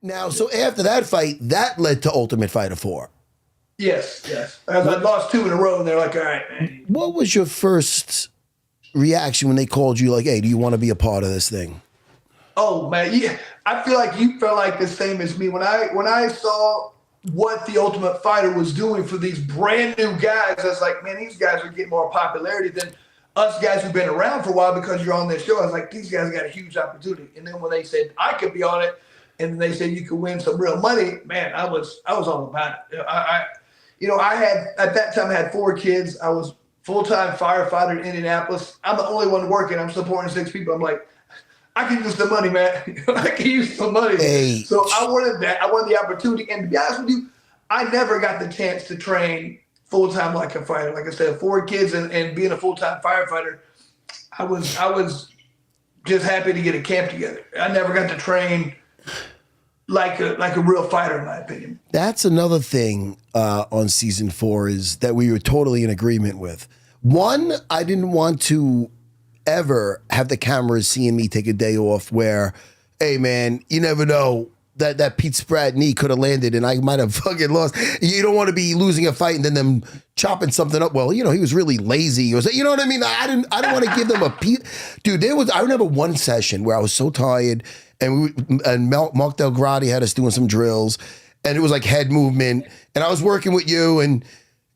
Now, so after that fight, that led to Ultimate Fighter 4. Yes, yes. I lost two in a row, and they're like, "All right, man." What was your first reaction when they called you like, hey, do you want to be a part of this thing? Oh man, yeah. I feel like you felt like the same as me when I saw what the Ultimate Fighter was doing for these brand new guys. I was like, man, these guys are getting more popularity than us guys who've been around for a while because you're on this show. I was like, these guys got a huge opportunity. And then when they said I could be on it, and they said you could win some real money, man, I was all about it. I had at that time I had four kids. I was full-time firefighter in Indianapolis. I'm the only one working. I'm supporting six people. I'm like, I can use some money, man. I can use some money. Hey. So I wanted that. I wanted the opportunity. And to be honest with you, I never got the chance to train full-time like a fighter. Like I said, four kids and being a full-time firefighter, I was just happy to get a camp together. I never got to train like a real fighter, in my opinion. That's another thing on season 4 is that we were totally in agreement with. One, I didn't want to ever have the cameras seeing me take a day off where, hey man, you never know that Pete Spratt knee could have landed and I might have fucking lost. You don't want to be losing a fight and then them chopping something up. Well, he was really lazy. You know what I mean? I didn't want to give them a dude. I remember one session where I was so tired and Mark Del Gradi had us doing some drills and it was like head movement and I was working with you and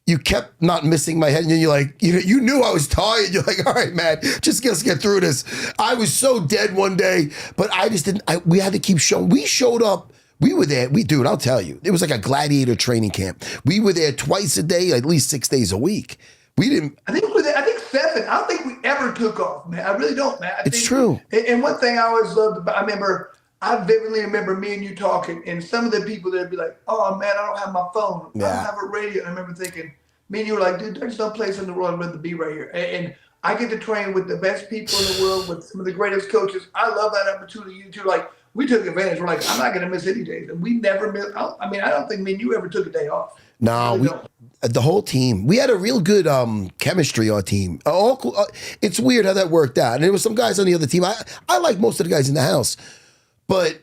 you kept not missing my head, and you're like, you knew I was tired. You're like, all right, man, just let's get through this. I was so dead one day, but I just didn't. We had to keep showing. We showed up. We were there. Dude, I'll tell you, it was like a gladiator training camp. We were there twice a day, at least 6 days a week. We didn't. I think seven. I don't think we ever took off, man. I really don't, man. It's true. And one thing I always loved about, I vividly remember me and you talking, and some of the people that'd be like, "Oh man, I don't have my phone. I don't have a radio." And I remember thinking, me and you were like, "Dude, there's no place in the world I'd rather be right here." And I get to train with the best people in the world, with some of the greatest coaches. I love that opportunity. You two, like, we took advantage. We're like, I'm not going to miss any days, and we never miss. I don't think me and you ever took a day off. No, the whole team. We had a real good chemistry. Our team. It's weird how that worked out. And there was some guys on the other team. I like most of the guys in the house. But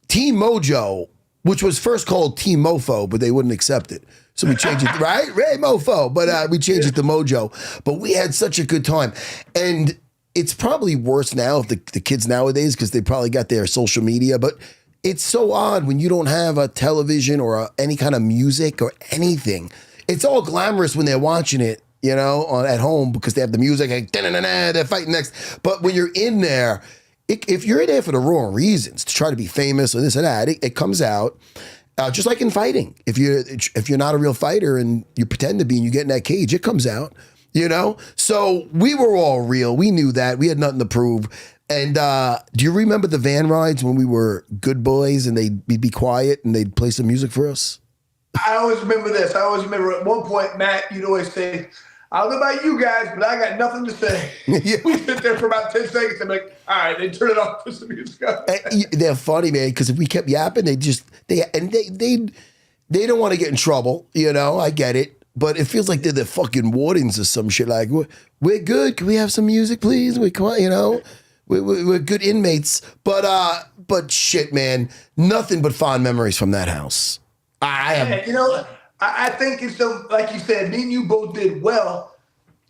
Team Mojo, which was first called Team Mofo, but they wouldn't accept it. So we changed it, right? Ray Mofo. But we changed it to Mojo. But we had such a good time. And it's probably worse now if the kids nowadays, because they probably got their social media. But it's so odd when you don't have a television or any kind of music or anything. It's all glamorous when they're watching it, at home because they have the music. Like, they're fighting next. But when you're in there, if you're in there for the wrong reasons, to try to be famous or this and that, it comes out. Just like in fighting, if you're not a real fighter and you pretend to be and you get in that cage, it comes out. So we were all real. We knew that. We had nothing to prove. And do you remember the van rides when we were good boys and we'd be quiet and they'd play some music for us? I always remember this. I always remember at one point, Matt, you'd always say, "I don't know about you guys, but I got nothing to say." Yeah. We sit there for about 10 seconds and be like, all right, they turn it off, put some music on. They're funny, man, because if we kept yapping, they don't want to get in trouble. I get it. But it feels like they're the fucking wardens or some shit. Like, we're good. Can we have some music, please? We're good inmates. But shit, man, nothing but fond memories from that house. I think it's so, like you said, me and you both did well.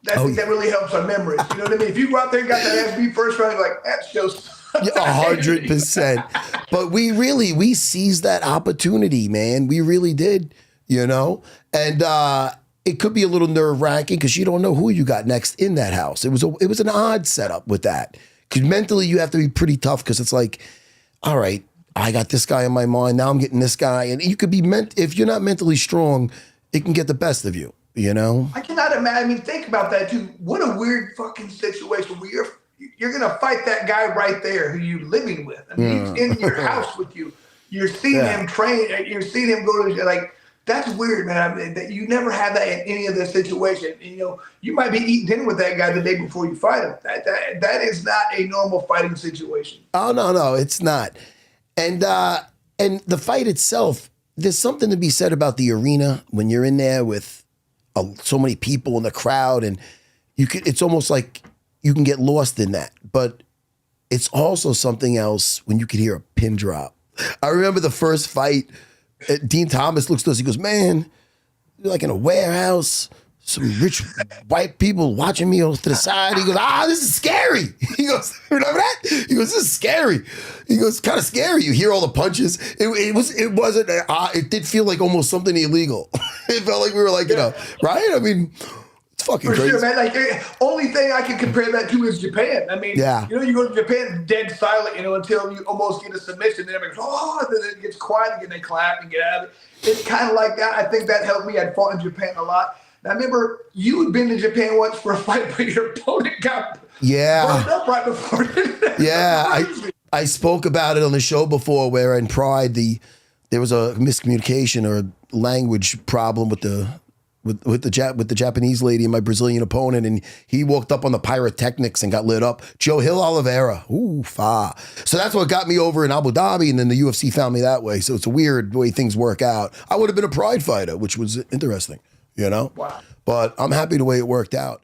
That really helps our memories. You know what I mean? If you go out there and got that SB first round, you're like, that shows 100%. But we seized that opportunity, man. We really did, And it could be a little nerve-wracking because you don't know who you got next in that house. It was an odd setup with that. Because mentally you have to be pretty tough because it's like, all right, I got this guy in my mind. Now I'm getting this guy. And you could be if you're not mentally strong, it can get the best of you, I cannot imagine. Think about that too. What a weird fucking situation where you're going to fight that guy right there who you're living with. He's in your house with you. You're seeing him train. You're seeing him go to, like, that's weird, man. That you never have that in any other situation. You might be eating dinner with that guy the day before you fight him. That is not a normal fighting situation. Oh, no, it's not. And the fight itself, there's something to be said about the arena when you're in there with so many people in the crowd, and it's almost like you can get lost in that. But it's also something else when you can hear a pin drop I remember the first fight. Dean Thomas looks to us. He goes, "Man, you're like in a warehouse. Some rich white people watching me off to the side." He goes, "This is scary." He goes, "Remember that?" He goes, "This is scary." He goes, "Kind of scary. You hear all the punches." It wasn't. It did feel like almost something illegal. It felt like we were like, right? I mean, it's fucking For crazy. sure, man. Like, only thing I can compare that to is Japan. I mean, you go to Japan, dead silent, until you almost get a submission. Then everybody goes, then it gets quiet again. They clap and get out of it. It's kind of like that. I think that helped me. I'd fought in Japan a lot. I remember you had been to Japan once for a fight, but your opponent got burned up right before. I spoke about it on the show before, where in Pride there was a miscommunication or language problem with the Japanese lady and my Brazilian opponent, and he walked up on the pyrotechnics and got lit up. Joe Hill Oliveira, so that's what got me over in Abu Dhabi, and then the UFC found me that way. So it's a weird way things work out. I would have been a Pride fighter, which was interesting. Wow. But I'm happy the way it worked out.